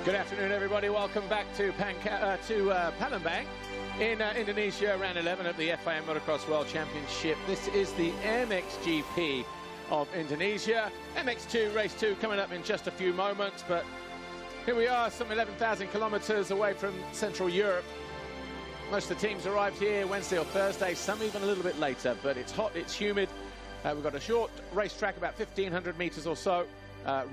Good afternoon, everybody. Welcome back to Palembang in Indonesia, round 11 of the FIM Motocross World Championship. This is the MXGP of Indonesia. MX2 race 2 coming up in just a few moments, but here we are, some 11,000 kilometers away from Central Europe. Most of the teams arrived here Wednesday or Thursday, some even a little bit later, but it's hot, it's humid. We've got a short racetrack, about 1,500 meters or so.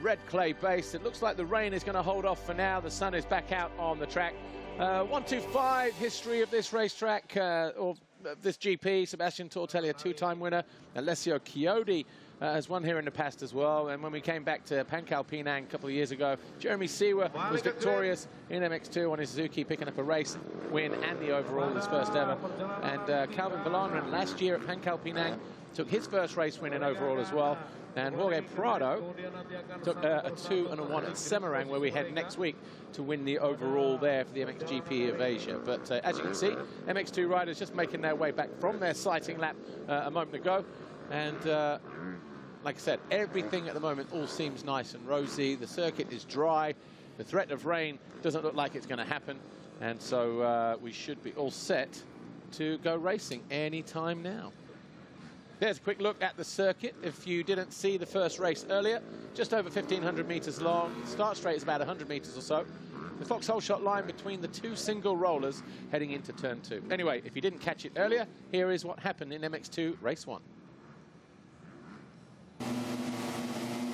Red clay base. It looks like the rain is going to hold off for now. The sun is back out on the track. 125 history of this racetrack, or this GP. Sebastian Tortelli, a two-time winner. Alessio Chiodi has won here in the past as well. And when we came back to Pangkal Pinang a couple of years ago, Jeremy Seewer was victorious in MX2 on his Suzuki, picking up a race win and the overall, his first ever. And Calvin Vallanderen last year at Pangkal Pinang took his first race win in overall as well. And Jorge Prado took a 2 and a 1 at Semarang, where we head next week to win the overall there for the MXGP of Asia. But as you can see, MX2 riders just making their way back from their sighting lap a moment ago. And like I said, everything at the moment all seems nice and rosy. The circuit is dry. The threat of rain doesn't look like it's going to happen. And so we should be all set to go racing any time now. There's a quick look at the circuit. If you didn't see the first race earlier, just over 1,500 meters long. Start straight is about 100 meters or so. The foxhole shot line between the two single rollers heading into turn 2. Anyway, if you didn't catch it earlier, here is what happened in MX2 race 1.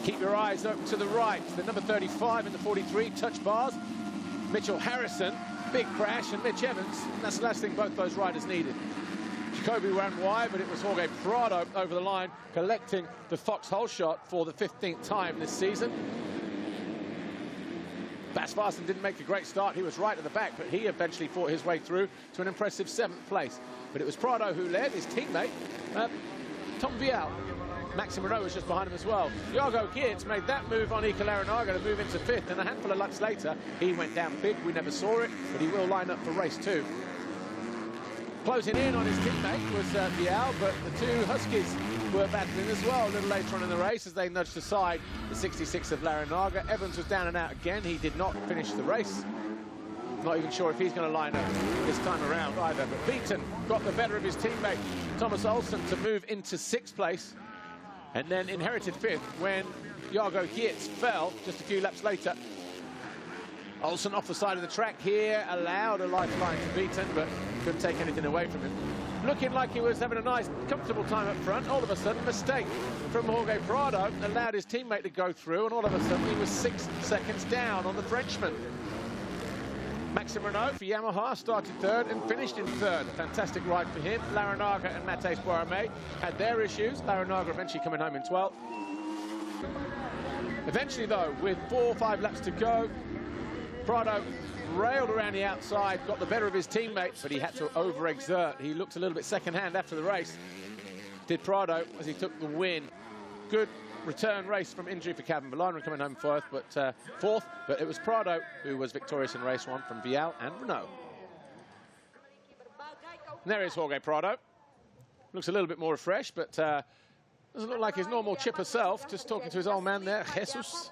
Keep your eyes open to the right. The number 35 and the 43 touch bars. Mitchell Harrison, big crash, and Mitch Evans. That's the last thing both those riders needed. Jacoby ran wide, but it was Jorge Prado over the line, collecting the foxhole shot for the 15th time this season. Bas Varsen didn't make a great start. He was right at the back, but he eventually fought his way through to an impressive 7th place. But it was Prado who led, his teammate, Tom Vialle. Maxim Renault was just behind him as well. Jargo Geerts made that move on Ika Larinaga to move into 5th, and a handful of laps later, he went down big. We never saw it, but he will line up for race 2. Closing in on his teammate was Vialle, but the two Huskies were battling as well a little later on in the race as they nudged aside the 66 of Larinaga. Evans was down and out again. He did not finish the race. Not even sure if he's going to line up this time around either. But Beaton got the better of his teammate, Thomas Olsen, to move into 6th place. And then inherited 5th when Jargo Geerts fell just a few laps later. Olsen off the side of the track here, allowed a lifeline to Beaton, but couldn't take anything away from him. Looking like he was having a nice, comfortable time up front. All of a sudden, mistake from Jorge Prado allowed his teammate to go through, and all of a sudden he was 6 seconds down on the Frenchman. Maxim Renault for Yamaha started 3rd and finished in 3rd. Fantastic ride for him. Larinaga and Matthijs Boerme had their issues. Larinaga eventually coming home in 12th. Eventually, though, with 4 or 5 laps to go, Prado railed around the outside, got the better of his teammate, but he had to overexert. He looked a little bit second-hand after the race. Did Prado as he took the win. Good return race from injury for Calvin Vallanderen, coming home 4th, but it was Prado who was victorious in race 1 from Vialle and Renault. And there is Jorge Prado. Looks a little bit more refreshed, but doesn't look like his normal chipper self. Just talking to his old man there, Jesus.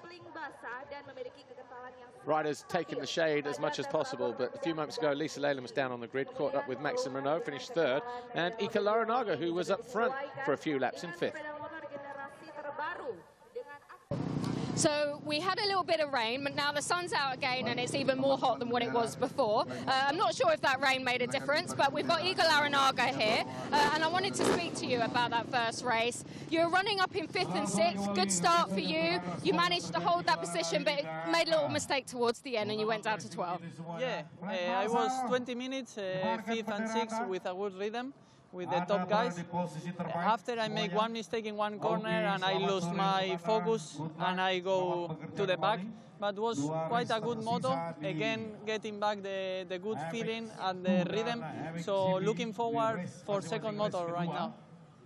Riders taking the shade as much as possible, but a few moments ago, Lisa Leyland was down on the grid, caught up with Maxim Renault, finished 3rd, and Ika Larinaga, who was up front for a few laps, in 5th. So we had a little bit of rain, but now the sun's out again and it's even more hot than what it was before. I'm not sure if that rain made a difference, but we've got Ika Larinaga here, and I wanted to speak to you about that first race. You're running up in 5th and 6th, good start for you. You managed to hold that position, but made a little mistake towards the end and you went down to 12. Yeah, I was 20 minutes, 5th and 6th with a good rhythm with the top guys. After I make one mistake in one corner and I lose my focus and I go to the back, but was quite a good moto. Again, getting back the good feeling and the rhythm. So looking forward for second moto right now.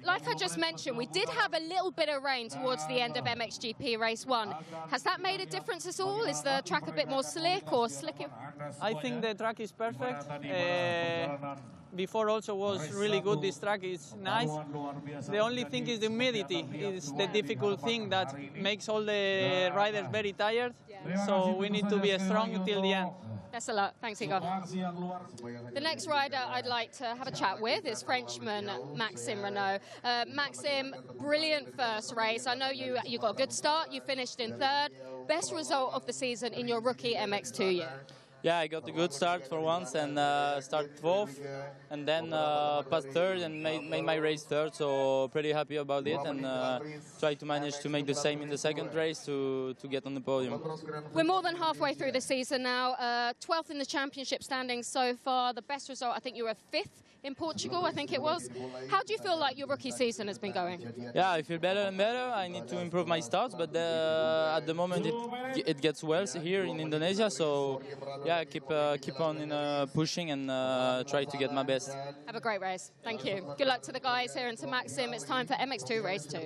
like I just mentioned, we did have a little bit of rain towards the end of MXGP race 1. Has that made a difference at all? Is the track a bit more slick or slicker? I think the track is perfect. Before also was really good. This track is nice. The only thing is the humidity. Is the difficult thing that makes all the riders very tired. So we need to be strong until the end. Thanks a lot. Thanks, Igor. The next rider I'd like to have a chat with is Frenchman Maxime Renaux. Maxime, brilliant first race. I know you got a good start. You finished in 3rd. Best result of the season in your rookie MX2 year. Yeah, I got a good start for once and started 4th, and then passed 3rd and made my race 3rd, so pretty happy about it, and try to manage to make the same in the 2nd race to get on the podium. We're more than halfway through the season now, 12th in the championship standings so far. The best result, I think you were 5th in Portugal, I think it was. How do you feel like your rookie season has been going? Yeah, I feel better and better. I need to improve my starts, but at the moment it gets worse here in Indonesia, so yeah, keep on pushing and try to get my best. Have a great race. Thank you. Good luck to the guys here and to Maxime. It's time for MX2 race 2.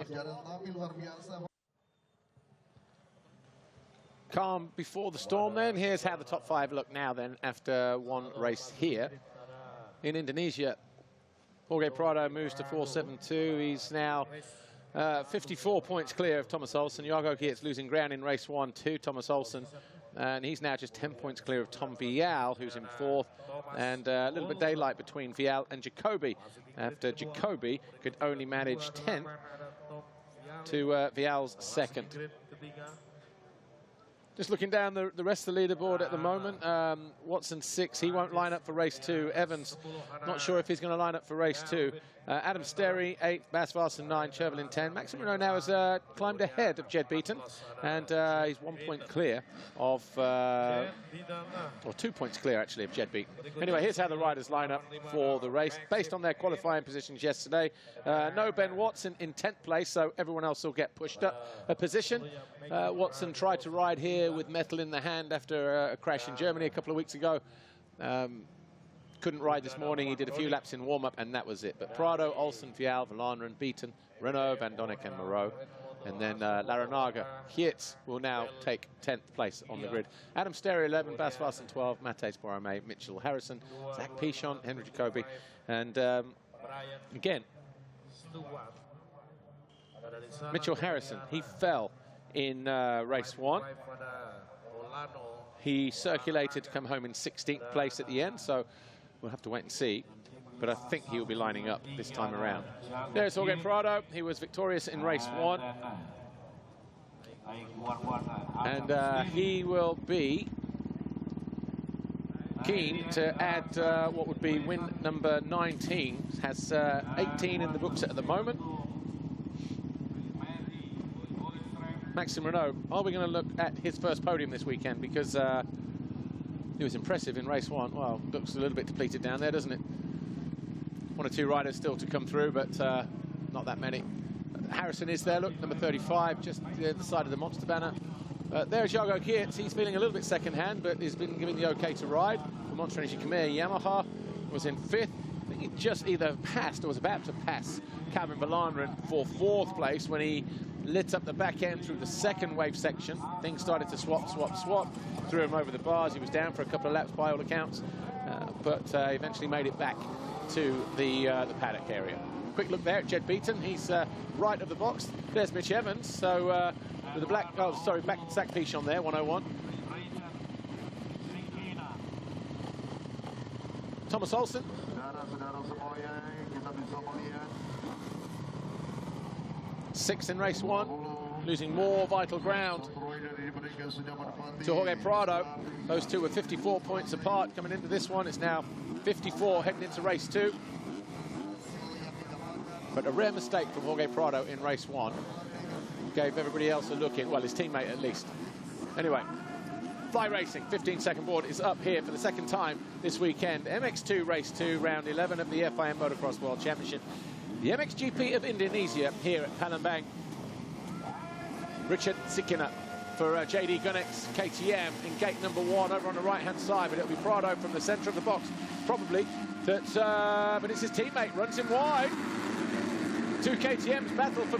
Calm before the storm then. Here's how the top 5 look now then after one race here. In Indonesia, Jorge Prado moves to 4.72. He's now 54 points clear of Thomas Olsen. Jargo Geerts losing ground in race 1 to Thomas Olsen. And he's now just 10 points clear of Tom Vialle, who's in 4th. And a little bit of daylight between Vialle and Jacobi, after Jacobi could only manage 10th to Vialle's 2nd. Just looking down the rest of the leaderboard at the moment, Watson 6, he won't line up for race 2. Evans, not sure if he's going to line up for race 2. Adam Sterry 8, Bas Varsen 9, Chervelin 10. Maxime Renaux now has climbed ahead of Jed Beaton, and he's 1 point clear of, or 2 points clear actually of Jed Beaton. Anyway, here's how the riders line up for the race, based on their qualifying positions yesterday. No Ben Watson in 10th place, so everyone else will get pushed up a position. Watson tried to ride here with metal in the hand after a crash in Germany a couple of weeks ago. Couldn't ride this morning. He did a few laps in warm-up, and that was it. But Prado, Olsen, Vialle, Vlaanderen, Beaton, Renaux, Van Donnek, and Moreau. And then Laranaga. Geerts will now take 10th place on the grid. Adam Sterry 11, Bas Varsen 12, Matthijs Borromée, Mitchell Harrison, Zach Pichon, Henry Jacobi. And again, Mitchell Harrison, he fell in race 1. He circulated to come home in 16th place at the end, so we'll have to wait and see. But I think he will be lining up this time around. There's Jorge Prado. He was victorious in race 1. And he will be keen to add what would be win number 19. Has 18 in the books at the moment. Maxime Renaux, are we going to look at his first podium this weekend? Because he was impressive in race 1. Well, looks a little bit depleted down there, doesn't it? 1 or 2 riders still to come through, but not that many. Harrison is there, look, number 35, just the other side of the monster banner. There's Jargo Geerts. He's feeling a little bit second-hand, but he's been given the OK to ride. The Monster Energy Kjer Yamaha was in 5th. I think he just either passed or was about to pass Calvin Vlaanderen for 4th place when he lit up the back end through the 2nd wave section. Things started to swap, threw him over the bars. He was down for a couple of laps by all accounts, but eventually made it back to the paddock area. Quick look there at Jed Beaton. He's right of the box. There's Mitch Evans. So with the black, oh sorry, back Zach Pichon there, 101. Thomas Olsen. Sixth in race 1, losing more vital ground to Jorge Prado. Those two were 54 points apart coming into this one. It's now 54 heading into race 2. But a rare mistake from Jorge Prado in race 1 gave everybody else a look in, well, his teammate at least. Anyway, Fly Racing 15-second board is up here for the 2nd time this weekend. MX2 race 2, round 11 of the FIM Motocross World Championship. The MXGP of Indonesia here at Palembang. Richard Sikina for JD Gunnick's KTM in gate number 1 over on the right-hand side, but it'll be Prado from the centre of the box, probably. But it's his teammate, runs him wide. Two KTMs battle for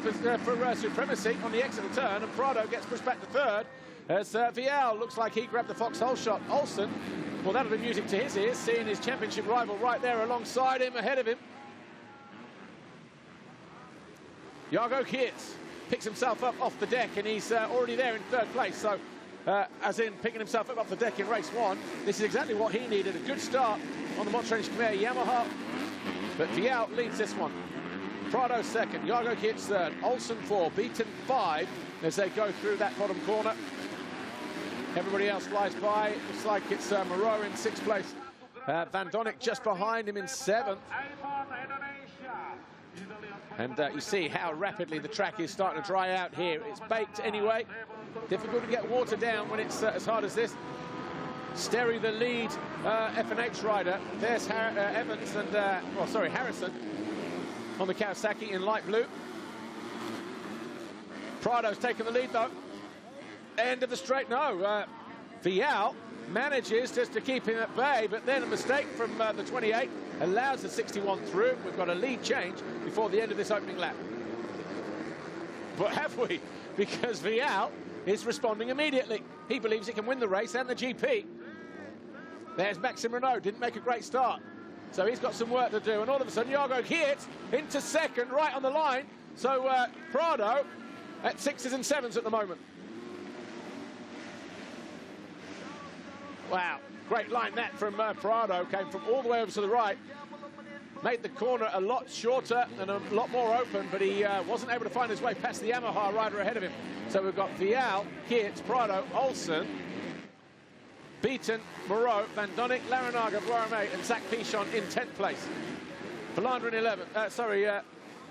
supremacy on the exit turn, and Prado gets pushed back to third as Vialle looks like he grabbed the foxhole shot. Olsen, well, that'll be music to his ears, seeing his championship rival right there alongside him, ahead of him. Jargo Geerts picks himself up off the deck, and he's already there in third place. So, as in picking himself up off the deck in race one, this is exactly what he needed. A good start on the Kjer Yamaha, but Vialle leads this one. Prado second, Jargo Geerts third, Olsen 4, Beaton 5 as they go through that bottom corner. Everybody else flies by. Looks like it's Moreau in sixth place. Van Donnick just behind him in seventh. And you see how rapidly the track is starting to dry out here. It's baked anyway. Difficult to get water down when it's as hard as this. Sterry, the lead F&H rider. There's Evans and, Harrison on the Kawasaki in light blue. Prado's taking the lead though. End of the straight, no. Vialle manages just to keep him at bay, but then a mistake from the 28 allows the 61 through. We've got a lead change before the end of this opening lap. But have we? Because Vialle is responding immediately. He believes he can win the race and the GP. There's Maxime Renault, didn't make a great start. So he's got some work to do. And all of a sudden, Jargo Geerts into second, right on the line. So Prado at 6s and 7s at the moment. Wow, great line that from Prado. Came from all the way over to the right. Made the corner a lot shorter and a lot more open, but he wasn't able to find his way past the Yamaha rider ahead of him. So we've got Vialle, Geerts, Prado, Olsen, Beaton, Moreau, Van Donnick, Larinaga, Boisramé, and Zach Pichon in 10th place. Verlander in 11th.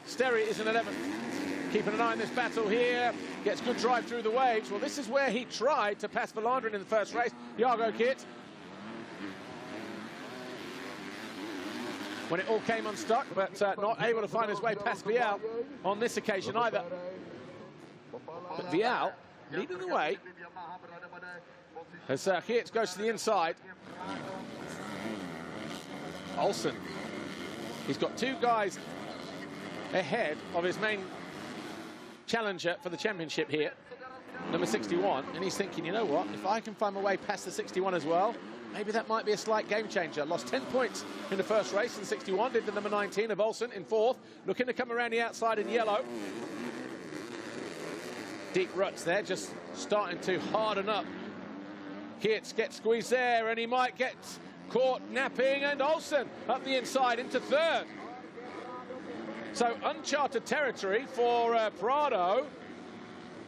Sterry is in 11th. Keeping an eye on this battle here. Gets good drive through the waves. Well, this is where he tried to pass Verlander in the first race. Jargo Geerts. When it all came unstuck, but not able to find his way past Vialle on this occasion either. But Vialle leading the way as Geerts goes to the inside. Olsen. He's got two guys ahead of his main challenger for the championship here, number 61, and he's thinking, you know what, if I can find my way past the 61 as well, maybe that might be a slight game changer. Lost 10 points in the first race in 61, did the number 19 of Olsen in fourth, looking to come around the outside in yellow. Deep ruts there, just starting to harden up. Geerts gets squeezed there, and he might get caught napping, and Olsen up the inside into third. So uncharted territory for Prado.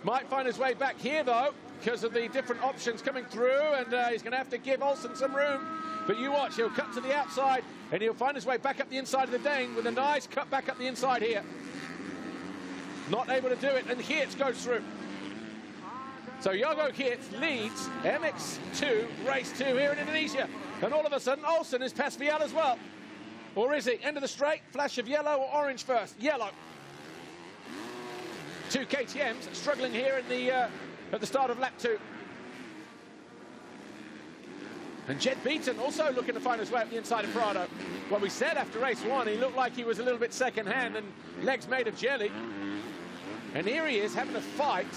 Might find his way back here though, because of the different options coming through, and he's going to have to give Olsen some room. But you watch, he'll cut to the outside, and he'll find his way back up the inside of the Dane with a nice cut back up the inside here. Not able to do it, and Geerts goes through. So Jargo Geerts leads MX2 race 2 here in Indonesia. And all of a sudden, Olsen is past Vialle as well. Or is he? End of the straight, flash of yellow or orange first? Yellow. Two KTMs struggling here in the at the start of lap 2. And Jed Beaton also looking to find his way up the inside of Prado. Well, we said after race 1, he looked like he was a little bit second-hand and legs made of jelly. And here he is having a fight.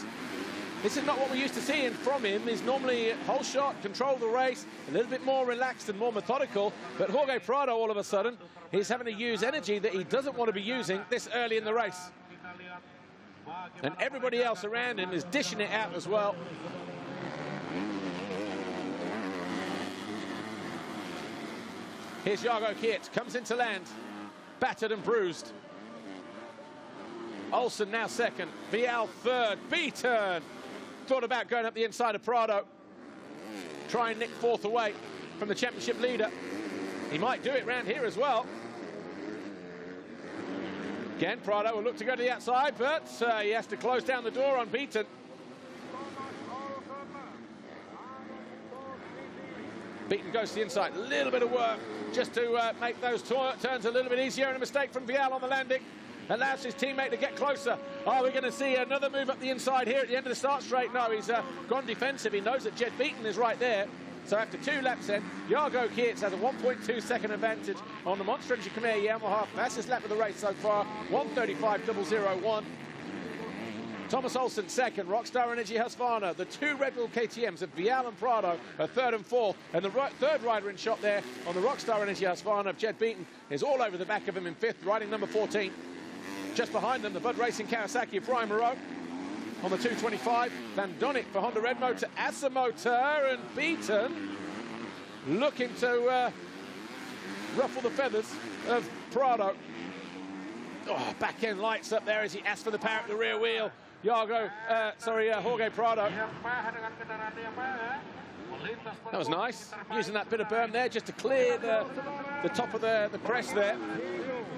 This is not what we're used to seeing from him. He's normally whole shot, control the race, a little bit more relaxed and more methodical. But Jorge Prado, all of a sudden, he's having to use energy that he doesn't want to be using this early in the race. And everybody else around him is dishing it out as well. Here's Jargo Geerts, comes into land, battered and bruised. Olsen now second, Vialle third, Beaton thought about going up the inside of Prado. Try and nick fourth away from the championship leader. He might do it round here as well. Again, Prado will look to go to the outside, but he has to close down the door on Beaton. Beaton goes to the inside, a little bit of work just to make those turns a little bit easier, and a mistake from Vialle on the landing allows his teammate to get closer. Are we going to see another move up the inside here at the end of the start straight? No, he's gone defensive. He knows that Jed Beaton is right there. So after 2 laps then, Jargo Geerts has a 1.2 second advantage on the Monster Energy Kjer Yamaha. Fastest lap of the race so far, 1:35.001. Thomas Olsen second, Rockstar Energy Husqvarna. The 2 Red Bull KTMs of Vialle and Prado are 3rd and 4th. And the third rider in shot there on the Rockstar Energy Husqvarna of Jed Beaton is all over the back of him in 5th, riding number 14. Just behind them, the Bud Racing Kawasaki of Brian Moreau on the 225. Van Donnick for Honda Red Motor, Assa Motor, and Beaton looking to ruffle the feathers of Prado. Oh, back end lights up there as he asks for the power at the rear wheel. Jorge Prado. That was nice, using that bit of berm there just to clear the top of the crest there.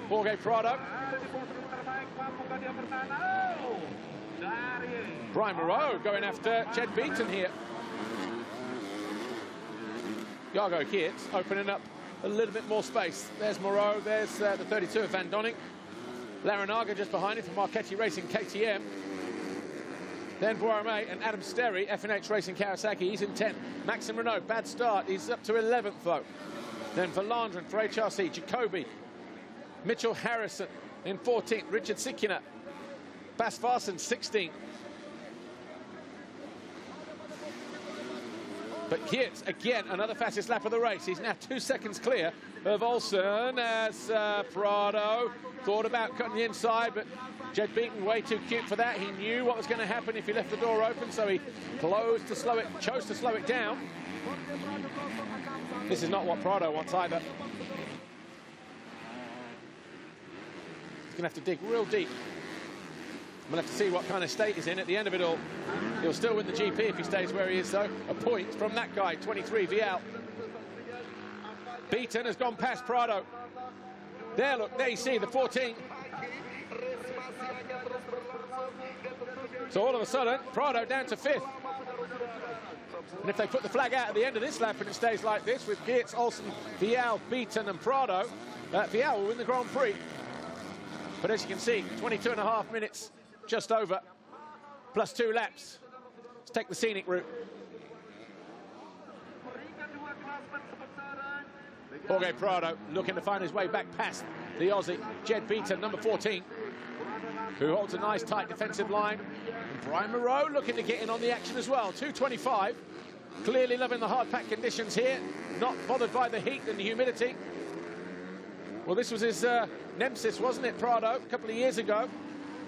Jorge Prado. Brian Moreau going after Jed Beaton here. Jargo Geerts opening up a little bit more space. There's Moreau, there's the 32 of Van Donnick. Larinaga just behind him from Marchetti Racing KTM. Then Boirame and Adam Sterry, FNH Racing Kawasaki, he's in 10th. Maxime Renault, bad start, he's up to 11th though. Then Verlandren for HRC, Jacoby, Mitchell Harrison in 14th, Richard Sikina, Bas Farsen 16th. But Geerts, again, another fastest lap of the race. He's now 2 seconds clear of Olsen as Prado thought about cutting the inside, but Jed Beaton way too cute for that. He knew what was going to happen if he left the door open, so he chose to slow it down. This is not what Prado wants either. He's going to have to dig real deep. We'll have to see what kind of state he's in at the end of it all. He'll still win the GP if he stays where he is, though. A point from that guy, 23, Vialle. Beaton has gone past Prado. There, look, there you see the 14. So all of a sudden, Prado down to 5th. And if they put the flag out at the end of this lap and it stays like this, with Geerts, Olsen, Vialle, Beaton and Prado, Vialle will win the Grand Prix. But as you can see, 22.5 minutes just over, plus 2 laps. Let's take the scenic route. Jorge Prado looking to find his way back past the Aussie, Jed Beaton, number 14, who holds a nice tight defensive line. And Brian Moreau looking to get in on the action as well. 2:25, clearly loving the hard pack conditions here, not bothered by the heat and the humidity. Well, this was his nemesis, wasn't it, Prado, a couple of years ago,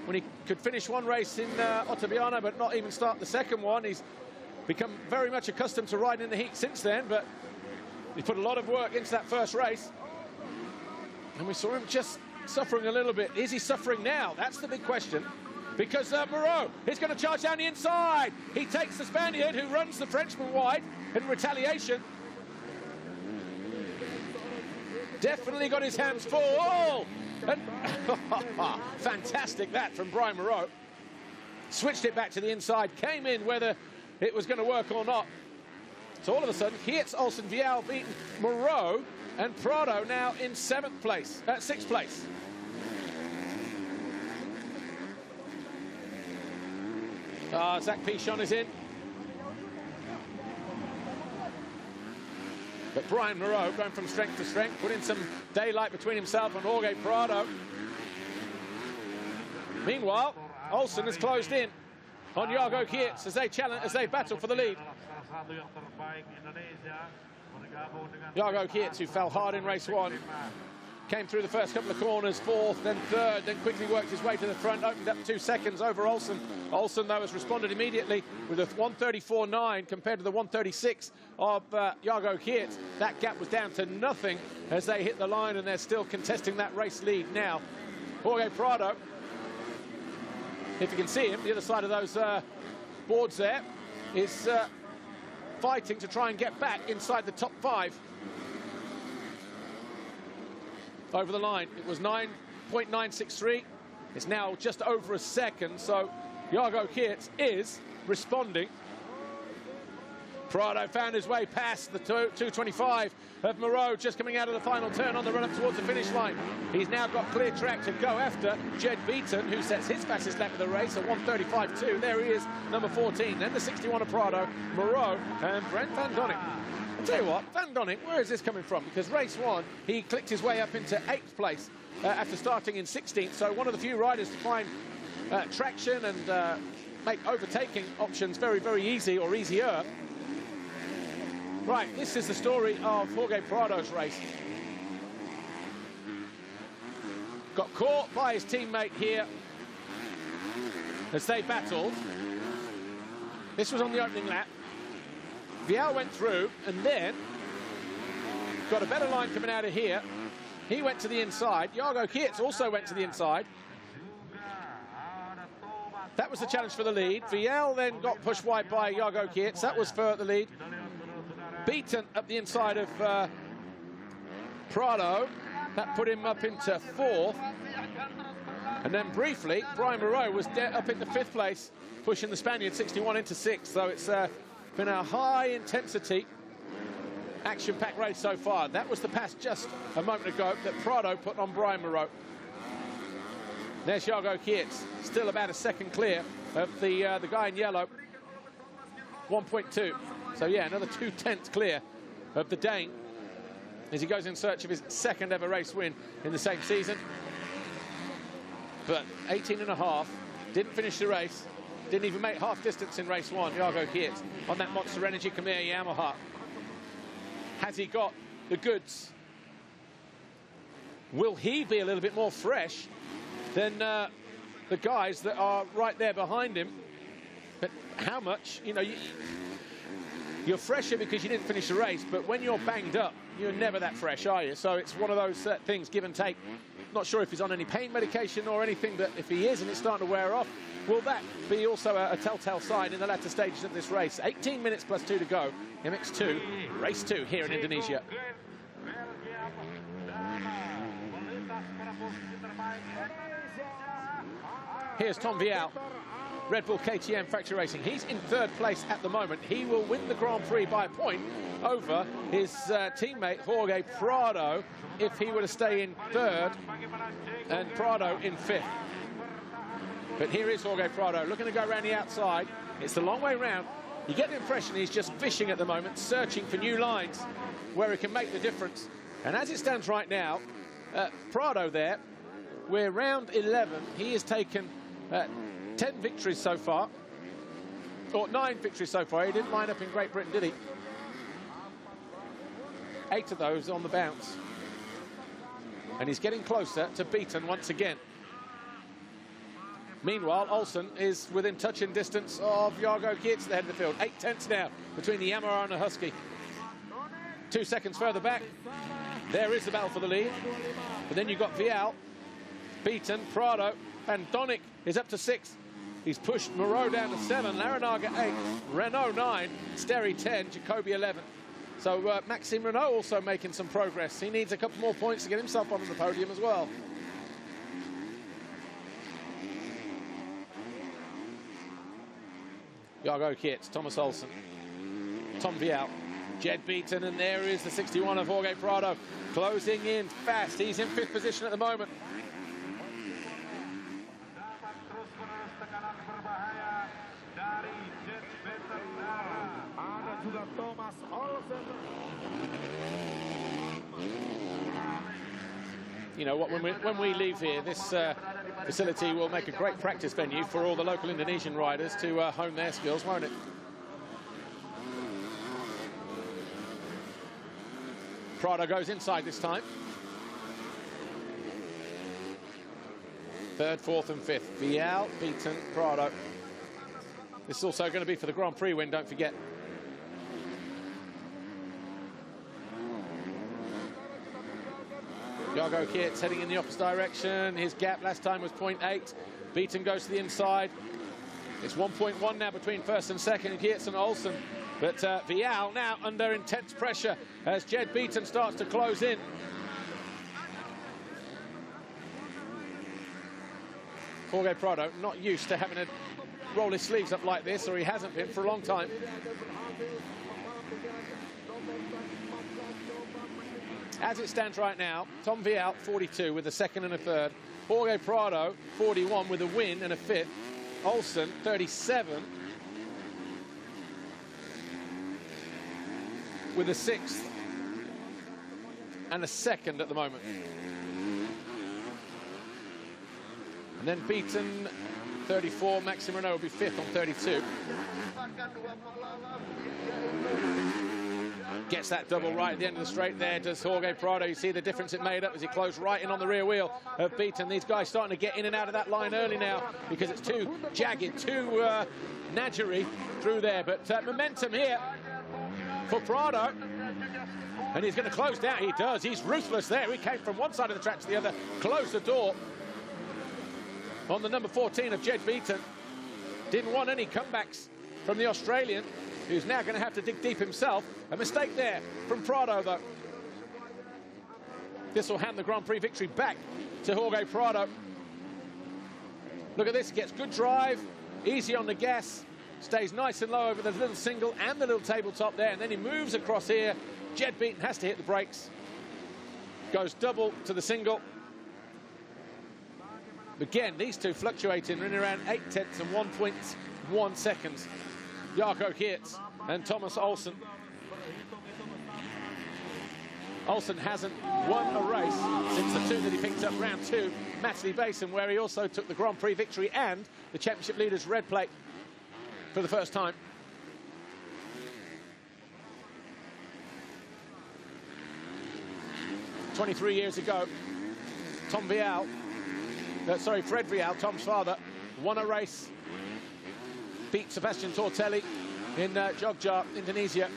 when he could finish one race in Ottaviano but not even start the second one. He's become very much accustomed to riding in the heat since then, but he put a lot of work into that first race. And we saw him just suffering a little bit. Is he suffering now? That's the big question. Because Moreau is going to charge down the inside. He takes the Spaniard, who runs the Frenchman wide in retaliation. Definitely got his hands full. Oh! And fantastic that from Brian Moreau. Switched it back to the inside, came in whether it was going to work or not. So all of a sudden, Geerts, Olsen, Vialle, Beaton, Moreau, and Prado now in 6th place. Zach Pichon is in. But Brian Moreau going from strength to strength, putting some daylight between himself and Jorge Prado. Meanwhile, Olsen has closed in on Jargo Geerts as they battle for the lead. Jargo Geerts, who fell hard in race 1, came through the first couple of corners, 4th, then 3rd, then quickly worked his way to the front, opened up 2 seconds over Olsen. Olsen, though, has responded immediately with a 1:34.9 compared to the 1:36 of Jargo Geerts. That gap was down to nothing as they hit the line, and they're still contesting that race lead now. Jorge Prado, if you can see him, the other side of those boards there, is fighting to try and get back inside the top 5. Over the line, it was 9.963. It's now just over a second, so Jargo Geerts is responding. Prado found his way past the 225 of Moreau, just coming out of the final turn on the run up towards the finish line. He's now got clear track to go after Jed Beaton, who sets his fastest lap of the race at 1:35.2. There he is, number 14. Then the 61 of Prado, Moreau, and Brent Van Donnick. I'll tell you what, Van Donnick, where is this coming from? Because race one, he clicked his way up into 8th place after starting in 16th. So one of the few riders to find traction and make overtaking options very, very easy, or easier. Right, this is the story of Jorge Prado's race. Got caught by his teammate here as they battled. This was on the opening lap. Vialle went through and then got a better line coming out of here. He went to the inside. Jargo Geerts also went to the inside. That was the challenge for the lead. Vialle then got pushed wide by Jargo Geerts. That was for the lead. Beaton up the inside of Prado. That put him up into 4th. And then briefly, Brian Moreau was up into 5th place, pushing the Spaniard 61 into 6th. So it's been a high-intensity, action-packed race so far. That was the pass just a moment ago that Prado put on Brian Moreau. There's Jargo Geerts, still about a second clear of the guy in yellow. 1.2. So yeah, another 2/10 clear of the Dane as he goes in search of his 2nd ever race win in the same season. But 18.5, didn't finish the race, didn't even make half distance in race 1, Jargo Geerts, on that Monster Energy Khmer Yamaha. Has he got the goods? Will he be a little bit more fresh than the guys that are right there behind him? But how much? You know, you're fresher because you didn't finish the race, but when you're banged up, you're never that fresh, are you? So it's one of those things, give and take. Not sure if he's on any pain medication or anything, but if he is and it's starting to wear off, will that be also a telltale sign in the latter stages of this race? 18 minutes plus 2 to go. MX2, race 2 here in Indonesia. Here's Tom Vialle, Red Bull KTM Factory Racing. He's in 3rd place at the moment. He will win the Grand Prix by a point over his teammate Jorge Prado if he were to stay in 3rd and Prado in 5th. But here is Jorge Prado looking to go around the outside. It's the long way round. You get the impression he's just fishing at the moment, searching for new lines where he can make the difference. And as it stands right now, Prado there, we're round 11. He has taken 10 victories so far, or 9 victories so far. He didn't line up in Great Britain, did he? 8 of those on the bounce. And he's getting closer to Beaton once again. Meanwhile, Olsen is within touching distance of Jargo Geerts at the head of the field. 8/10 now between the Yamaha and the Husky. 2 seconds further back, there is the battle for the lead. But then you've got Vialle, Beaton, Prado, and Donnick is up to 6. He's pushed Moreau down to 7, Larinaga 8, Renault 9, Sterry 10, Jacoby 11. So Maxime Renault also making some progress. He needs a couple more points to get himself onto the podium as well. Jargo Geerts, Thomas Olsen, Tom Vialle, Jed Beaton, and there is the 61 of Jorge Prado closing in fast. He's in 5th position at the moment. You know what, when we leave here, this facility will make a great practice venue for all the local Indonesian riders to hone their skills, won't it? Prado goes inside this time. 3rd, 4th and 5th. Vialle, Beaton, Prado. This is also going to be for the Grand Prix win, don't forget. Jargo Geerts heading in the opposite direction. His gap last time was 0.8. Beaton goes to the inside. It's 1.1 now between 1st and 2nd, Geerts and Olsen. But Vialle now under intense pressure as Jed Beaton starts to close in. Jorge Prado not used to having to roll his sleeves up like this, or he hasn't been for a long time. As it stands right now, Tom Vialle, 42 with a second and a third. Jorge Prado, 41 with a win and a fifth. Olsen, 37 with a sixth and a second at the moment. And then beaten, 34. Maxime Renault will be fifth on 32. Gets that double right at the end of the straight there, does Jorge Prado. You see the difference it made up as he closed right in on the rear wheel of Beaton. These guys starting to get in and out of that line early now because it's too jagged, too nadgery through there. But momentum here for Prado. And he's going to close down. He does. He's ruthless there. He came from one side of the track to the other, closed the door on the number 14 of Jed Beaton. Didn't want any comebacks from the Australian, who's now going to have to dig deep himself. A mistake there from Prado, though. This will hand the Grand Prix victory back to Jorge Prado. Look at this, gets good drive, easy on the gas, stays nice and low over the little single and the little tabletop there, and then he moves across here. Jed Beaton has to hit the brakes. Goes double to the single. Again, these two fluctuating in around 8/10 and 1.1 seconds. Jargo Geerts and Thomas Olsen. Olsen hasn't won a race since the two that he picked up round two, Matterley Basin, where he also took the Grand Prix victory and the championship leader's red plate for the first time. "23 years ago, Fred Vialle, Tom's father, won a race, beat Sebastian Tortelli in Jogja, Indonesia,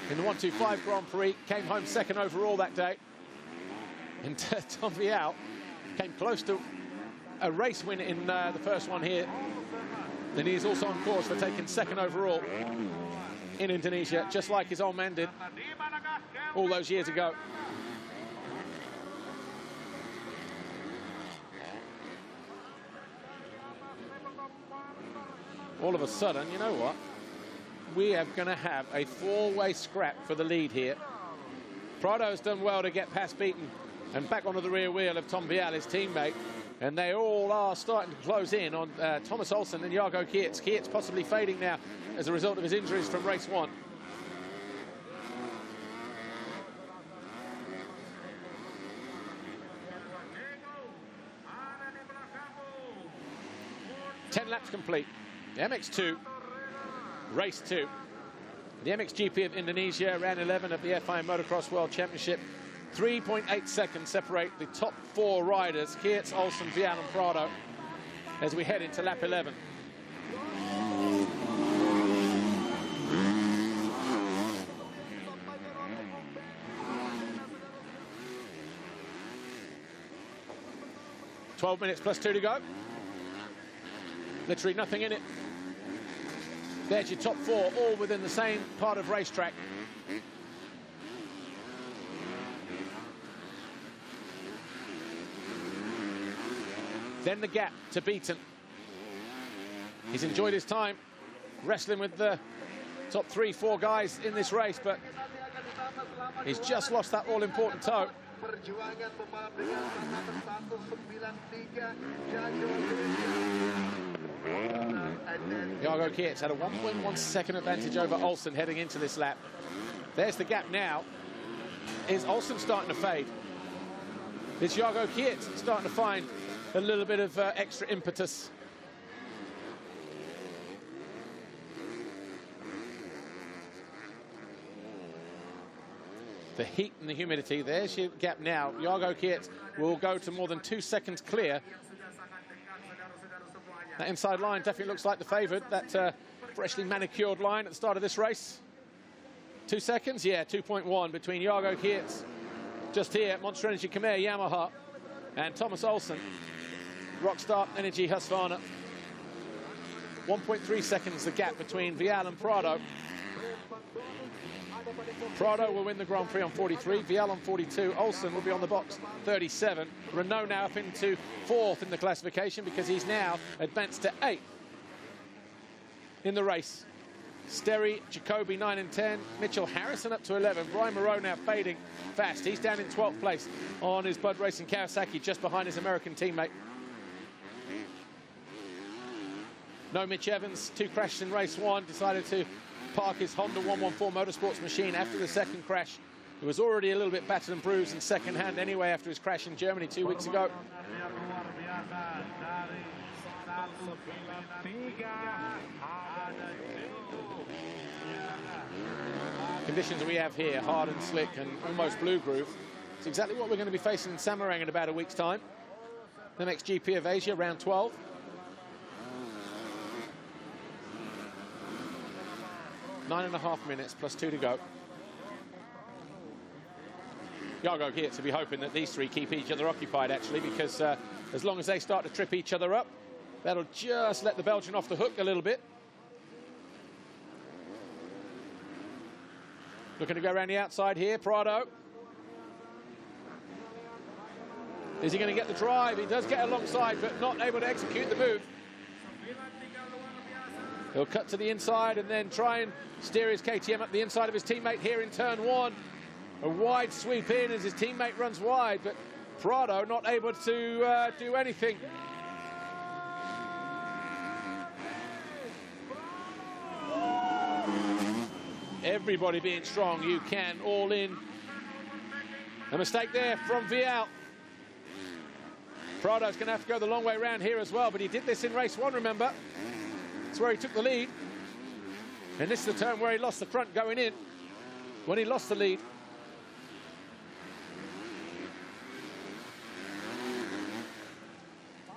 in the 125 Grand Prix, came home second overall that day. And Tom Vialle came close to a race win in the first one here. Then he is also on course for taking second overall in Indonesia, just like his old man did all those years ago. All of a sudden, you know what? We are going to have a four-way scrap for the lead here. Prado's done well to get past Beaton and back onto the rear wheel of Tom Vialle, his teammate. And they all are starting to close in on Thomas Olsen and Jargo Geerts. Geerts possibly fading now as a result of his injuries from race one. Ten laps complete. The MX2, race two. The MXGP of Indonesia, round 11 of the FIM Motocross World Championship. 3.8 seconds separate the top four riders, Geerts, Olsen, Vialle and Prado, as we head into lap 11. "12 minutes plus 2 to go. Literally nothing in it. There's your top four, all within the same part of racetrack. Then the gap to Beaton. He's enjoyed his time wrestling with the top 3-4 guys in this race, but he's just lost that all-important toe. Jargo Geerts had a 1.1 second advantage over Olsen heading into this lap. There's the gap now. Is Olsen starting to fade? Is Jargo Geerts starting to find a little bit of extra impetus? The heat and the humidity, there's your gap now. Jargo Geerts will go to more than 2 seconds clear. That inside line definitely looks like the favourite, that freshly manicured line at the start of this race. 2 seconds, yeah, 2.1 between Jargo Geerts, just here, Monster Energy Kjer Yamaha, and Thomas Olsen, Rockstar Energy Husqvarna. 1.3 seconds the gap between Vialle and Prado. Prado will win the Grand Prix on 43, Vialle on 42, Olsen will be on the box 37. Renault now up into 4th in the classification because he's now advanced to 8th in the race. Sterry, Jacoby 9 and 10. Mitchell Harrison up to 11. Brian Moreau now fading fast. He's down in 12th place on his Bud Racing Kawasaki, just behind his American teammate. No Mitch Evans, 2 crashes in race 1. Decided to park his Honda 114 Motorsports machine after the second crash. He was already a little bit battered and bruised in second hand anyway after his crash in Germany 2 weeks ago. Conditions we have here, hard and slick and almost blue groove. It's exactly what we're going to be facing in Samarang in about a week's time. MXGP of Asia, round 12. .9.5 minutes plus 2 to go. Jargo Geerts will be hoping that these 3 keep each other occupied, actually, because as long as they start to trip each other up, that'll just let the Belgian off the hook a little bit. Looking to go around the outside here, Prado. Is he going to get the drive? He does get alongside, but not able to execute the move. He'll cut to the inside and then try and steer his KTM up the inside of his teammate here in turn 1. A wide sweep in as his teammate runs wide, but Prado not able to do anything. Everybody being strong, you can, all in. A mistake there from Vialle. Prado's going to have to go the long way around here as well, but he did this in race 1, remember? It's where he took the lead. And this is the turn where he lost the front going in, when he lost the lead.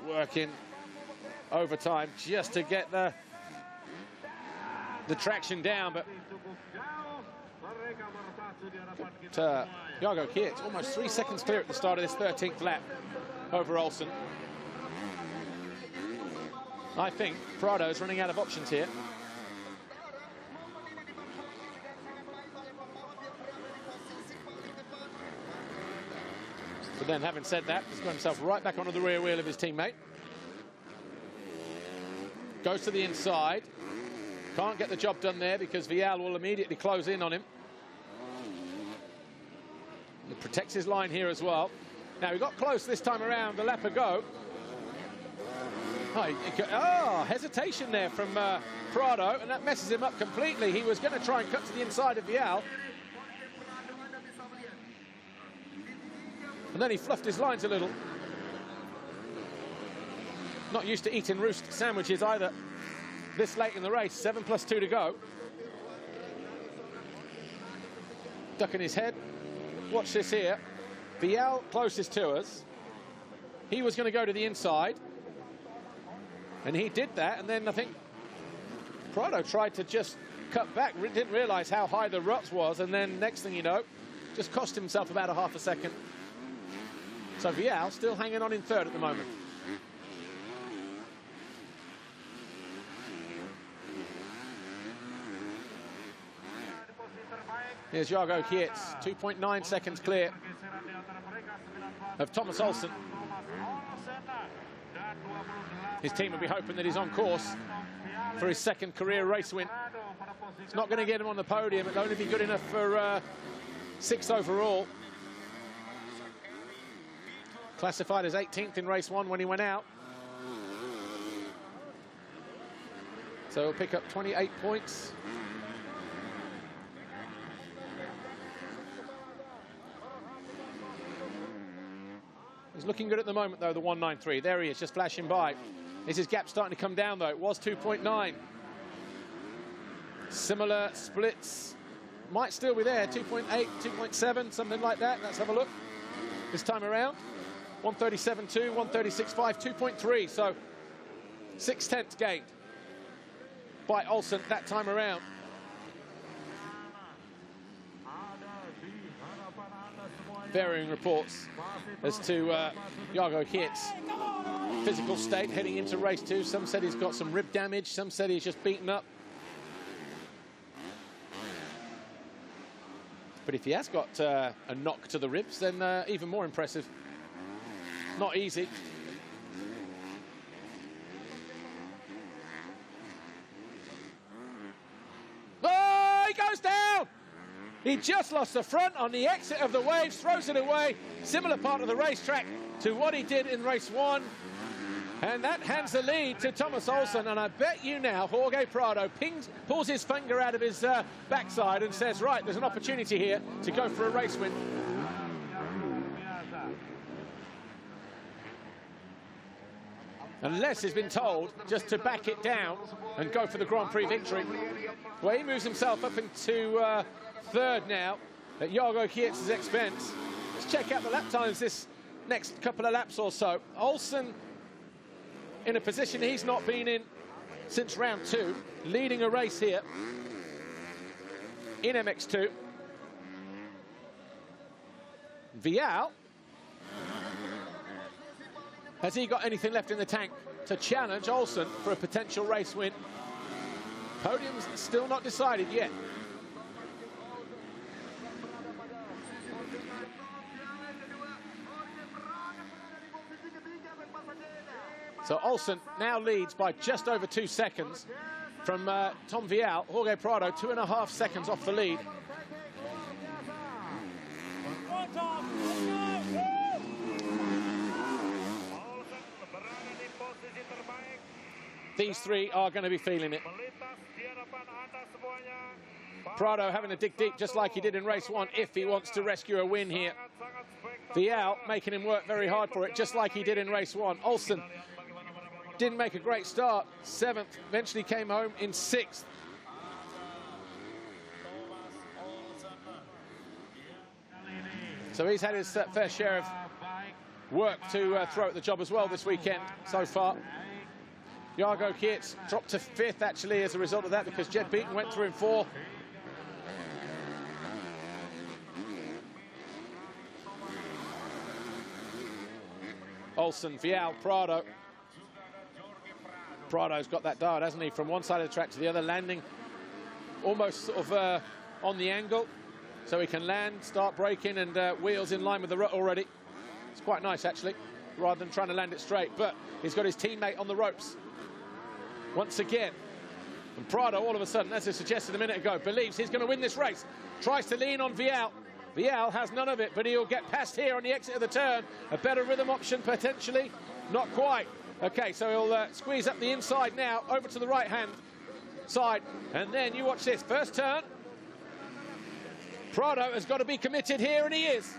Working overtime just to get the traction down, but Jargo Geerts almost 3 seconds clear at the start of this 13th lap over Olsen. I think Prado's running out of options here. But then, having said that, he's got himself right back onto the rear wheel of his teammate. Goes to the inside. Can't get the job done there because Vialle will immediately close in on him. He protects his line here as well. Now, he got close this time around, the lap ago. Oh, hesitation there from Prado, and that messes him up completely. He was going to try and cut to the inside of Vialle. And then he fluffed his lines a little. Not used to eating roost sandwiches either this late in the race. 7 plus 2 to go. Ducking his head. Watch this here. Vialle closest to us. He was going to go to the inside. And he did that, and then I think Prado tried to just cut back, didn't realise how high the rut was, and then next thing you know, just cost himself about a half a second. So Vialle still hanging on in 3rd at the moment. Here's Jargo Geerts, 2.9 seconds clear of Thomas Olsen. His team will be hoping that he's on course for his 2nd career race win. It's not going to get him on the podium. It'll only be good enough for 6th overall. Classified as 18th in race 1 when he went out. So he'll pick up 28 points. He's looking good at the moment, though, the 193. There he is, just flashing by. Is his gap starting to come down, though? It was 2.9. Similar splits. Might still be there, 2.8, 2.7, something like that. Let's have a look. This time around, 137.2, 136.5, 2.3. So 6/10 gained by Olsen that time around. Varying reports as to Jargo Geerts' physical state heading into race 2. Some said he's got some rib damage, some said he's just beaten up. But if he has got a knock to the ribs, then even more impressive. Not easy. He just lost the front on the exit of the waves, throws it away. Similar part of the racetrack to what he did in race 1. And that hands the lead to Thomas Olsen. And I bet you now, Jorge Prado pulls his finger out of his backside and says, right, there's an opportunity here to go for a race win. Unless he's been told just to back it down and go for the Grand Prix victory. Well, he moves himself up into third now at Jargo Geerts' expense. Let's check out the lap times this next couple of laps or so. Olsen in a position he's not been in since round 2, leading a race here in MX2. Vialle, has he got anything left in the tank to challenge Olsen for a potential race win? Podium's still not decided yet. So Olsen now leads by just over 2 seconds from Tom Vialle. Jorge Prado 2.5 seconds off the lead. These three are going to be feeling it. Prado having to dig deep just like he did in race 1 if he wants to rescue a win here. Vialle making him work very hard for it just like he did in race 1. Olsen didn't make a great start, 7th, eventually came home in 6th. So he's had his fair share of work to throw at the job as well this weekend so far. Jargo Geerts dropped to 5th actually as a result of that because Jed Beaton went through in 4th. Olsen, Vialle, Prado. Prado's got that dart, hasn't he, from one side of the track to the other, landing almost sort of on the angle, so he can land, start braking, and wheels in line with the rut already. It's quite nice, actually, rather than trying to land it straight, but he's got his teammate on the ropes once again. And Prado, all of a sudden, as I suggested a minute ago, believes he's going to win this race. Tries to lean on Vialle. Vialle has none of it, but he'll get past here on the exit of the turn. A better rhythm option, potentially. Not quite. Okay, so he'll squeeze up the inside now, over to the right-hand side. And then you watch this. First turn. Prado has got to be committed here, and he is.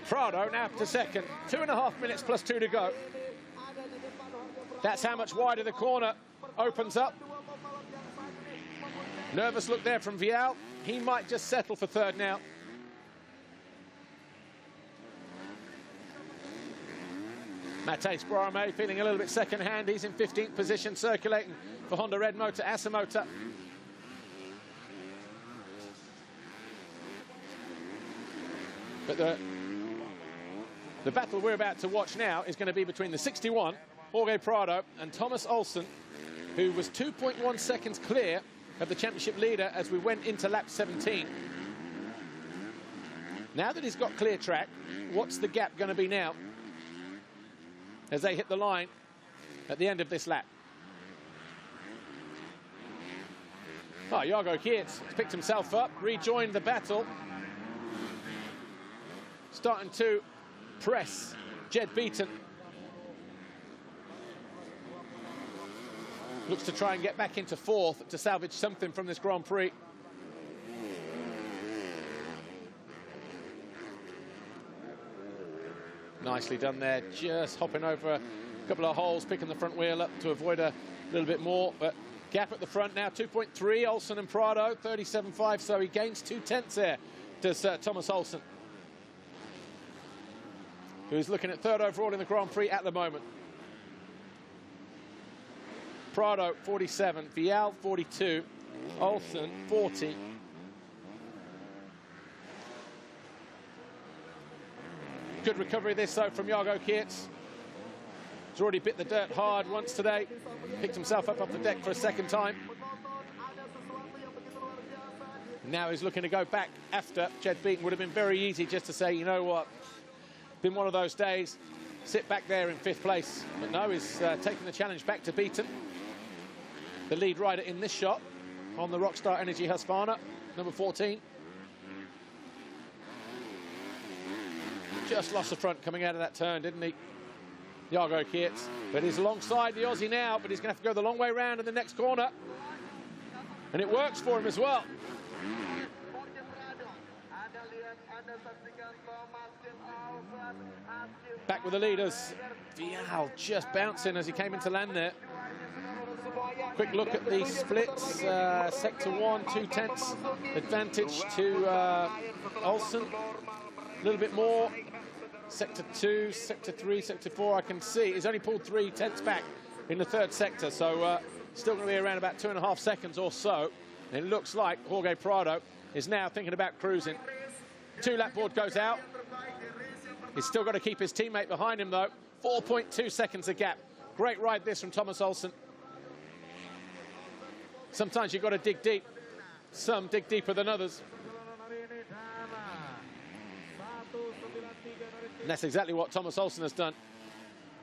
Prado now to second. 2.5 minutes plus 2 to go. That's how much wider the corner opens up. Nervous look there from Vialle. He might just settle for third now. Matej Sporame feeling a little bit second-hand. He's in 15th position, circulating for Honda Red Motor, Asa Motor. But the battle we're about to watch now is going to be between the 61, Jorge Prado, and Thomas Olsen, who was 2.1 seconds clear of the championship leader as we went into lap 17. Now that he's got clear track, what's the gap going to be now as they hit the line at the end of this lap? Oh, Jargo Geerts has picked himself up, rejoined the battle, starting to press Jed Beaton. Looks to try and get back into 4th to salvage something from this Grand Prix. Nicely done there, just hopping over a couple of holes, picking the front wheel up to avoid a little bit more, but gap at the front now, 2.3, Olsen and Prado, 37.5, so he gains 2/10 there, does Thomas Olsen, who's looking at 3rd overall in the Grand Prix at the moment. Prado, 47, Vialle, 42, Olsen, 40. Good recovery this, though, from Jargo Geerts. He's already bit the dirt hard once today. Picked himself up off the deck for a second time. Now he's looking to go back after Jed Beaton. Would have been very easy just to say, you know what, been one of those days, sit back there in 5th place. But no, he's taking the challenge back to Beaton. the lead rider in this shot on the Rockstar Energy Husqvarna, number 14. Just lost the front coming out of that turn, didn't he? Jargo Geerts, but he's alongside the Aussie now, but he's going to have to go the long way round in the next corner. And it works for him as well. Back with the leaders. Vialle just bouncing as he came into land there. Quick look at the splits. Sector 1, 2/10 advantage to Olsen. A little bit more. Sector 2, Sector 3, Sector 4, I can see. He's only pulled 3/10 back in the third sector, so still going to be around about 2.5 seconds or so. And it looks like Jorge Prado is now thinking about cruising. 2-lap board goes out. He's still got to keep his teammate behind him, though. 4.2 seconds a gap. Great ride this from Thomas Olsen. Sometimes you've got to dig deep. Some dig deeper than others. And that's exactly what Thomas Olsen has done.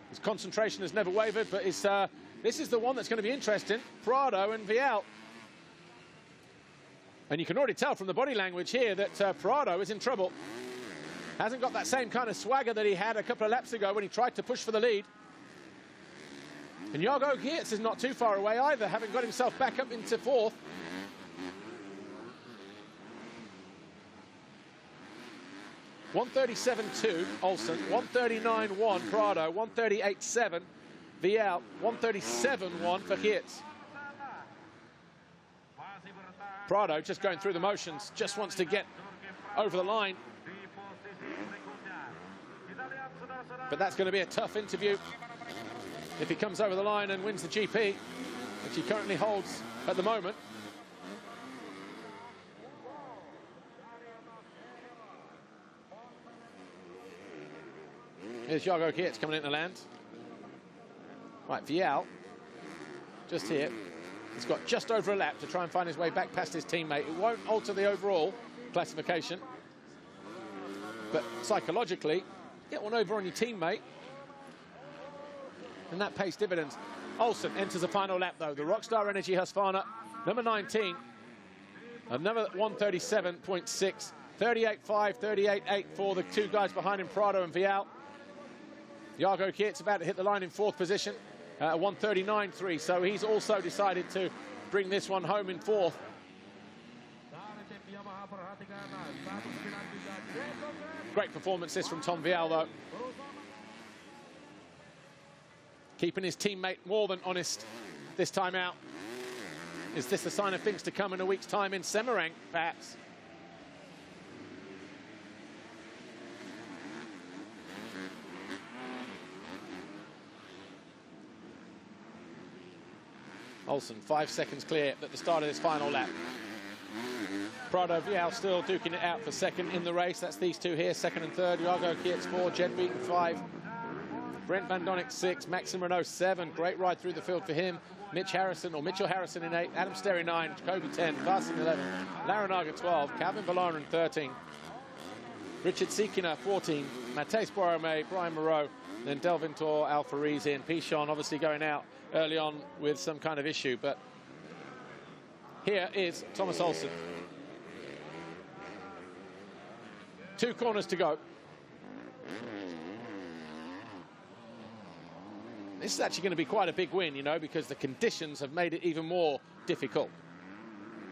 His concentration has never wavered, but this is the one that's going to be interesting. Prado and Vialle. And you can already tell from the body language here that Prado is in trouble. Hasn't got that same kind of swagger that he had a couple of laps ago when he tried to push for the lead. And Jargo Geerts is not too far away either, having got himself back up into fourth. .137.2 Olsen, 139.1 Prado, 138.7 Vialle, 137.1 for Geerts. Prado just going through the motions, just wants to get over the line. But that's going to be a tough interview if he comes over the line and wins the GP, which he currently holds at the moment. Here's Jargo Geerts coming into land. Right, Vialle, just here. He's got just over a lap to try and find his way back past his teammate. It won't alter the overall classification. But psychologically, get one over on your teammate. And that pays dividends. Olsen enters the final lap, though. The Rockstar Energy Husqvarna, number 19. Another 137.6. 38.5, 38.8 for the two guys behind him, Prado and Vialle. Jargo Geerts about to hit the line in fourth position. 139.3, so he's also decided to bring this one home in fourth. Great performance this from Tom Vialle, though. Keeping his teammate more than honest this time out. Is this a sign of things to come in a week's time in Semarang, perhaps? Olsen, 5 seconds clear at the start of this final lap. Prado, Vialle still duking it out for second in the race. That's these two here, second and third. Jargo Geerts 4, Jed Beaton 5. Brent Van Donnick 6, Maxim Renault 7. Great ride through the field for him. Mitchell Harrison in 8, Adam Sterry 9, Jacoby 10, Carson 11, Larinaga 12, Calvin Villaren 13, Richard Sikina 14, Matthijs Borromé, Brian Moreau, then Delvintor Alfarizi and Pichon obviously going out early on with some kind of issue. But here is Thomas Olsen. 2 corners to go. This is actually going to be quite a big win, you know, because the conditions have made it even more difficult.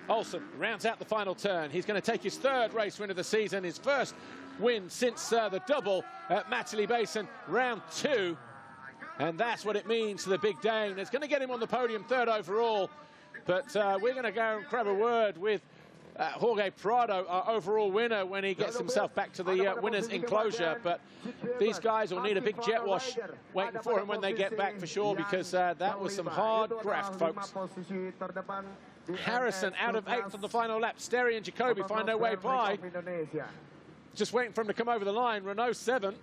Olsen rounds out the final turn. He's going to take his 3rd race win of the season, his first win since the double at Matterley Basin, round 2. And that's what it means to the Big Dane. It's going to get him on the podium 3rd overall. But we're going to go and grab a word with Jorge Prado, our overall winner, when he gets himself back to the winner's enclosure. But these guys will need a big jet wash waiting for him when they get back for sure, because that was some hard graft, folks. Harrison out of 8th on the final lap. Sterry and Jacoby find their way by. Just waiting for him to come over the line. Renault 7.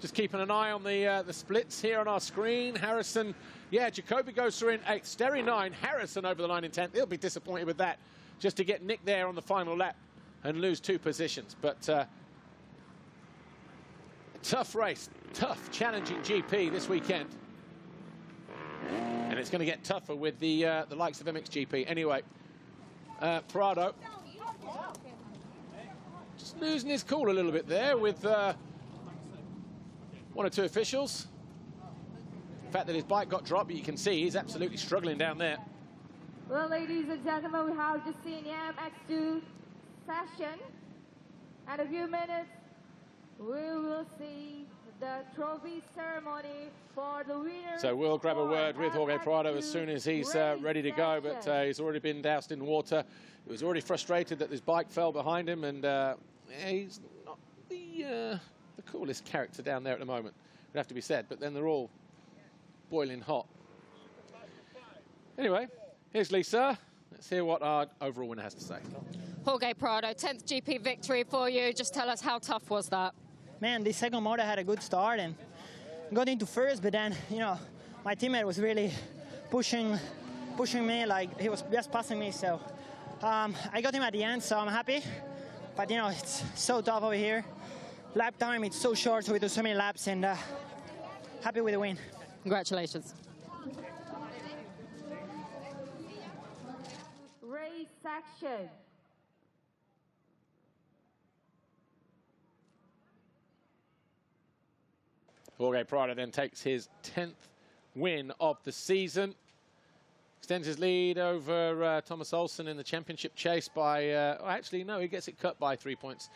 Just keeping an eye on the splits here on our screen. Harrison, yeah, Jacoby goes through in 8th. Sterry 9, Harrison over the line in 10th. He'll be disappointed with that, just to get nicked there on the final lap and lose 2 positions. But tough race, tough, challenging GP this weekend. it's going to get tougher with the likes of MXGP. Anyway, Prado just losing his cool a little bit there with one or two officials. The fact that his bike got dropped, but you can see he's absolutely struggling down there. Well, ladies and gentlemen, we have just seen the MX2 session. In a few minutes, we will see the trophy ceremony for the winner. So we'll grab a word with Jorge Prado as soon as he's ready to go, but he's already been doused in water. He was already frustrated that his bike fell behind him, and he's not the coolest character down there at the moment, would have to be said, but then they're all boiling hot. Anyway, here's Lisa. Let's hear what our overall winner has to say. Jorge Prado, 10th GP victory for you. Just tell us, how tough was that? Man, the second motor had a good start and got into first, but then, you know, my teammate was really pushing me, like he was just passing me, so I got him at the end, so I'm happy. But, you know, it's so tough over here. Lap time, it's so short, so we do so many laps, and happy with the win. Congratulations. Race section. Jorge Prado then takes his 10th win of the season. Extends his lead over Thomas Olsen in the championship chase by, actually, no, he gets it cut by 3 points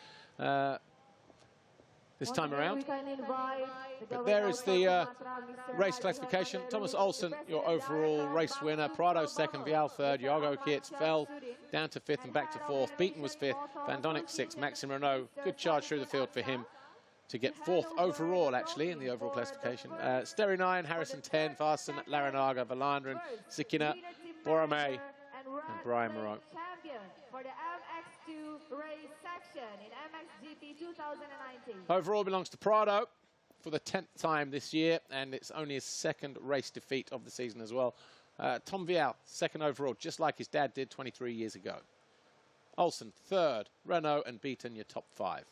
this time around. But there is the race classification. Thomas Olsen, your overall race winner. Prado second, Vialle third. Jargo Geerts fell down to 5th and back to 4th. Beaton was 5th. Van Donnick 6th. Maxime Renault, good charge through the field for him to get 4th overall, actually, in the overall classification. Sterry 9, Harrison 10, Farson, Larinaga, Valandren, Sikina, Borome, and Brian Moreau. Champion for the MX2 race section in MXGP 2019. Overall belongs to Prado for the 10th time this year, and it's only his 2nd race defeat of the season as well. Tom Vialle, 2nd overall, just like his dad did 23 years ago. Olsen, 3rd, Renault and Beaton, your top 5.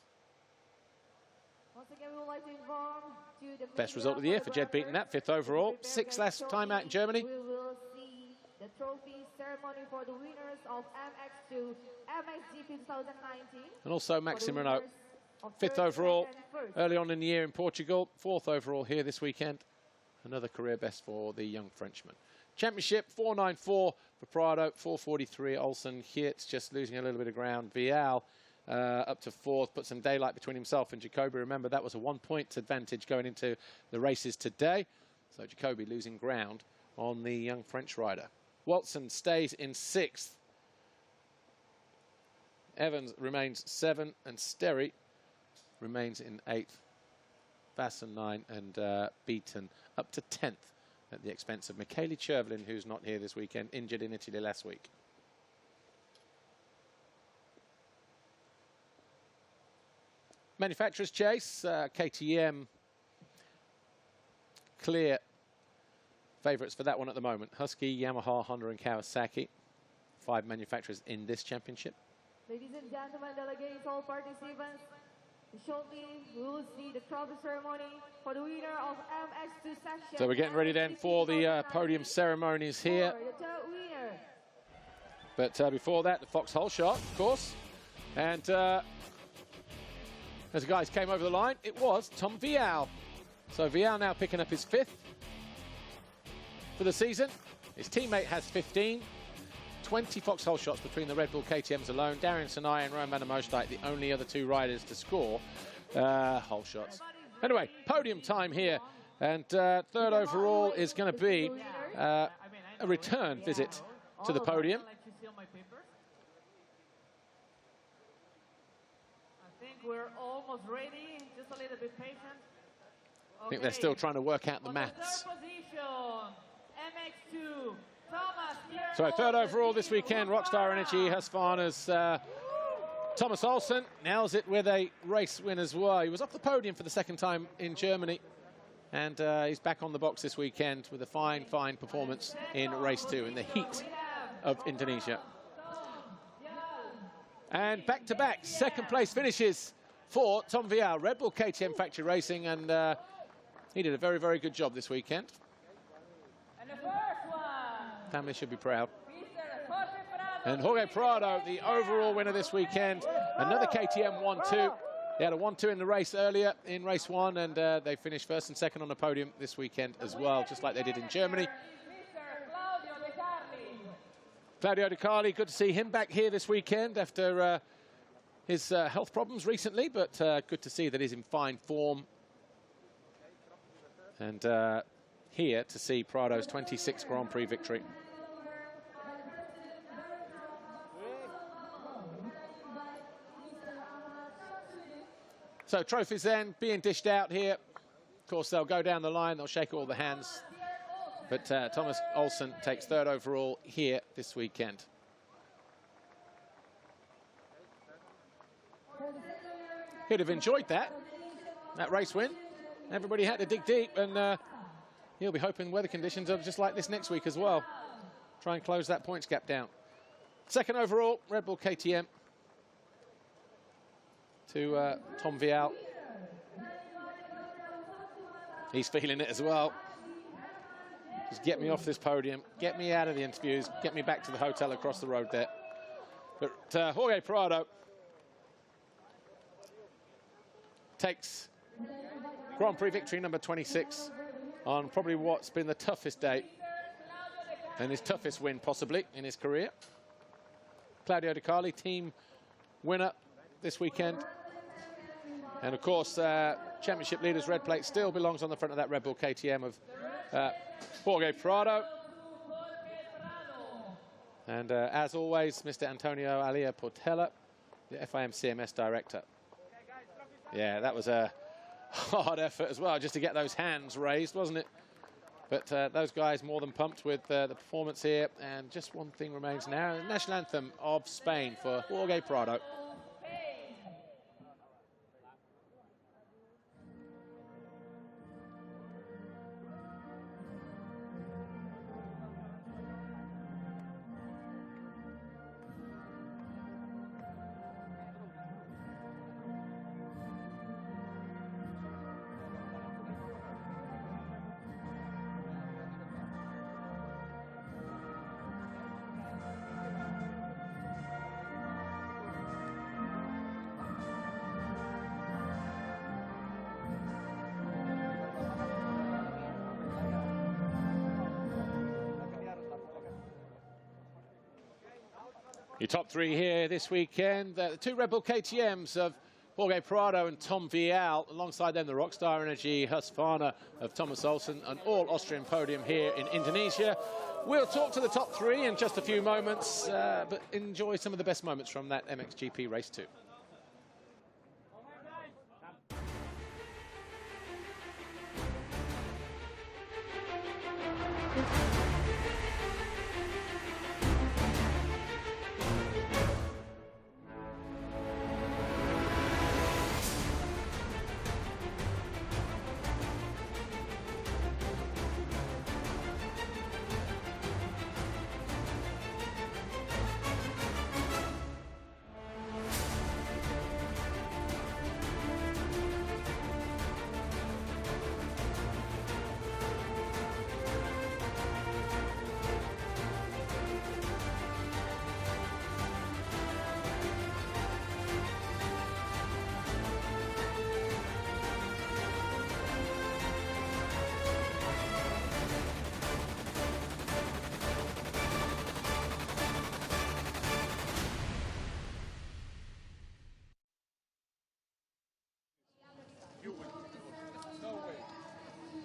Once again, we would like to inform the best result of the year for Jed Beaton, that 5th overall. 6th last time out in Germany. We will see the trophy ceremony for the winners of MX2 MXGP 2019. And also Maxime Renault, 5th overall early on in the year in Portugal. 4th overall here this weekend. Another career best for the young Frenchman. Championship 4.94 for Prado, 4.43 Olsen. Geerts just losing a little bit of ground. Vialle up to 4th, put some daylight between himself and Jacoby. Remember, that was a 1-point advantage going into the races today. So Jacoby losing ground on the young French rider. Watson stays in 6th. Evans remains 7th, and Sterry remains in 8th. Vasson 9, and Beaton up to 10th at the expense of Michele Chervelin, who's not here this weekend, injured in Italy last week. Manufacturers chase, KTM clear favourites for that one at the moment. Husky, Yamaha, Honda and Kawasaki. 5 manufacturers in this championship. Ladies and gentlemen, delegates, all participants, shortly we will see the trophy ceremony for the winner of MX2 section. So we're getting ready then for the podium ceremonies here. But before that, the foxhole shot, of course. And as the guys came over the line, it was Tom Vialle. So Vialle now picking up his 5th for the season. His teammate has 15. 20 foxhole shots between the Red Bull KTMs alone. Darian Sanai and Rowan van der Moosdijk, the only other 2 riders to score hole shots. Anyway, podium time here. And 3rd overall is going to be a return visit to the podium. We're almost ready, just a little bit patient. I think they're still trying to work out the maths. MX2, Thomas. So 3rd overall this weekend, Rockstar Energy, Husqvarna's Thomas Olsen nails it with a race win as well. He was off the podium for the 2nd time in Germany, and he's back on the box this weekend with a fine performance in race 2 in the heat of Indonesia. And back-to-back 2nd place finishes for Tom Vialle, Red Bull KTM Factory Racing, and he did a very good job this weekend. And the first one. Family should be proud. And Jorge Prado, the overall winner this weekend. Another KTM 1-2. They had a 1-2 in the race earlier in race 1, and they finished first and second on the podium this weekend as well, just like they did in Germany. Claudio De Carli, good to see him back here this weekend after his health problems recently, but good to see that he's in fine form. And here to see Prado's 26th Grand Prix victory. So trophies then being dished out here. Of course, they'll go down the line, they'll shake all the hands. But Thomas Olsen takes 3rd overall here this weekend. He'd have enjoyed that race win. Everybody had to dig deep, and he'll be hoping weather conditions are just like this next week as well. Try and close that points gap down. 2nd overall, Red Bull KTM. To Tom Vialle. He's feeling it as well. Just get me off this podium, get me out of the interviews, get me back to the hotel across the road there. But Jorge Prado takes Grand Prix victory number 26 on probably what's been the toughest day and his toughest win possibly in his career. Claudio De Carli, team winner this weekend. And of course, championship leaders red plate still belongs on the front of that Red Bull KTM of Jorge Prado. And as always, Mr. Antonio Alia Portela, the FIM CMS director. Yeah, that was a hard effort as well, just to get those hands raised, wasn't it? But those guys more than pumped with the performance here. And just one thing remains now, the national anthem of Spain for Jorge Prado. Your top 3 here this weekend, the 2 Red Bull KTMs of Jorge Prado and Tom Vialle, alongside them the Rockstar Energy Husqvarna of Thomas Olsen, an all-Austrian podium here in Indonesia. We'll talk to the top 3 in just a few moments, but enjoy some of the best moments from that MXGP Race 2.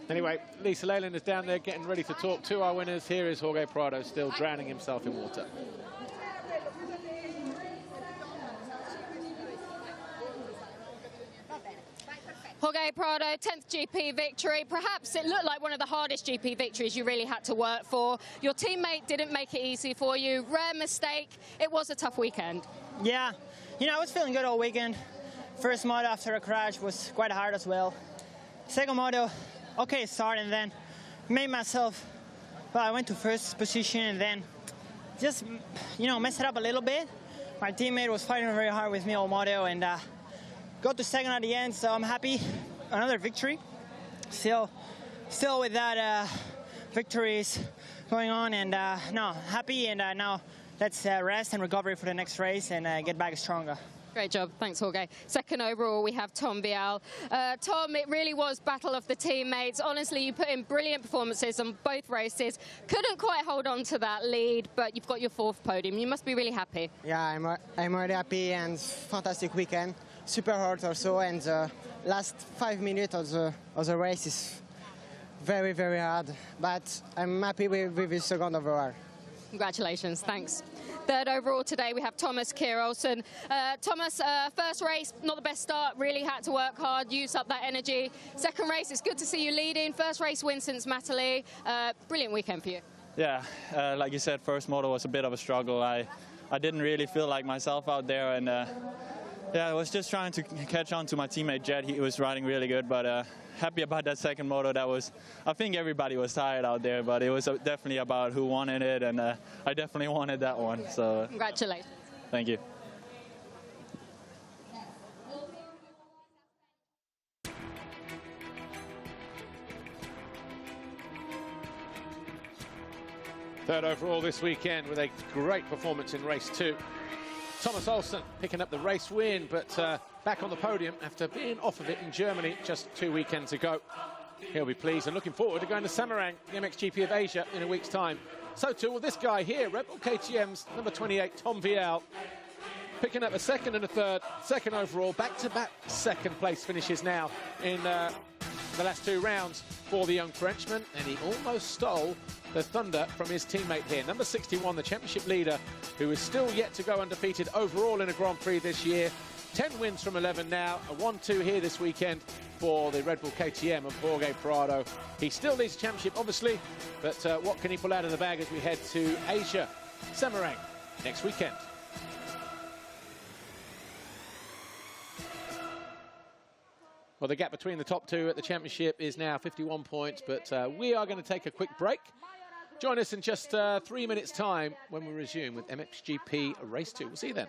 Anyway, Lisa Leyland is down there getting ready to talk to our winners. Here is Jorge Prado still drowning himself in water. Jorge Prado, 10th GP victory. Perhaps it looked like one of the hardest GP victories you really had to work for. Your teammate didn't make it easy for you. Rare mistake. It was a tough weekend. Yeah, you know, I was feeling good all weekend. First moto after a crash was quite hard as well. Second moto, okay start, and then made myself, well, I went to first position and then just, you know, messed it up a little bit. My teammate was fighting very hard with me all moto and got to second at the end, so I'm happy. Another victory. Still with that victories going on, and no, happy, and now let's rest and recover for the next race and get back stronger. Great job. Thanks, Jorge. Second overall, we have Tom Vialle. Tom, it really was battle of the teammates. Honestly, you put in brilliant performances on both races. Couldn't quite hold on to that lead, but you've got your 4th podium. You must be really happy. Yeah, I'm really happy, and fantastic weekend. Super hard also, and the last 5 minutes of the race is very, very hard. But I'm happy with the second overall. Congratulations. Thanks. Third overall today, we have Thomas Kjer Olsen. Thomas, first race, not the best start, really had to work hard, use up that energy. Second race, it's good to see you leading. First race win since Matterley. Brilliant weekend for you. Yeah, like you said, first moto was a bit of a struggle. I didn't really feel like myself out there, and yeah, I was just trying to catch on to my teammate Jet. He was riding really good, but happy about that second moto. That was, I think everybody was tired out there, but it was definitely about who wanted it, and I definitely wanted that one. So congratulations. Thank you. Third overall this weekend with a great performance in race 2. Thomas Olsen picking up the race win, but back on the podium after being off of it in Germany just 2 weekends ago. He'll be pleased and looking forward to going to Semarang, the MXGP of Asia, in a week's time. So too will this guy here, Red Bull KTM's number 28, Tom Vialle, picking up a second and a third, second overall, back-to-back second place finishes now in the last 2 rounds for the young Frenchman, and he almost stole the thunder from his teammate here. Number 61, the championship leader, who is still yet to go undefeated overall in a Grand Prix this year. 10 wins from 11 now, a 1-2 here this weekend for the Red Bull KTM of Jorge Prado. He still needs a championship, obviously, but what can he pull out of the bag as we head to Asia, Semarang, next weekend? Well, the gap between the top 2 at the championship is now 51 points, but we are going to take a quick break. Join us in just 3 minutes' time when we resume with MXGP Race 2. We'll see you then.